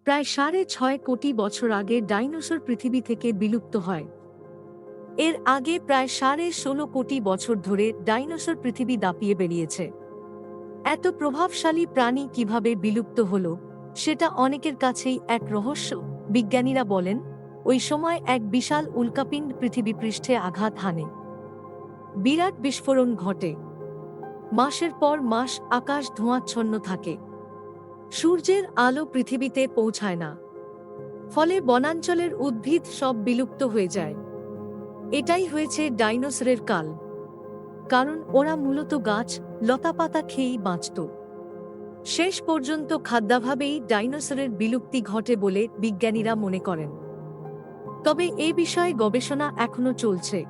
প্রায় 6.5 কোটি বছর আগে ডাইনোসর পৃথিবী থেকে বিলুপ্ত হয়। এর আগে প্রায় 16.5 কোটি বছর ধরে ডাইনোসর পৃথিবী দাপিয়ে বেরিয়েছে। এত প্রভাবশালী প্রাণী কিভাবে বিলুপ্ত হলো সেটা অনেকের কাছেই এক রহস্য। বিজ্ঞানীরা বলেন, ওই সময় এক বিশাল উল্কাপিণ্ড পৃথিবী পৃষ্ঠে আঘাত হানে। বিরাট বিস্ফোরণ ঘটে। মাসের পর মাস আকাশ ধোঁয়াচ্ছন্ন থাকে। সূর্যের আলো পৃথিবীতে পৌঁছায় না। ফলে বনাঞ্চলের উদ্ভিদ সব বিলুপ্ত হয়ে যায়। এটাই হয়েছে ডাইনোসরের কাল। কারণ ওরা মূলত গাছ, লতাপাতা খেয়েই বাঁচত। শেষ পর্যন্ত খাদ্যাভাবেই ডাইনোসরের বিলুপ্তি ঘটে বলে বিজ্ঞানীরা মনে করেন। তবে এ বিষয়ে গবেষণা এখনো চলছে।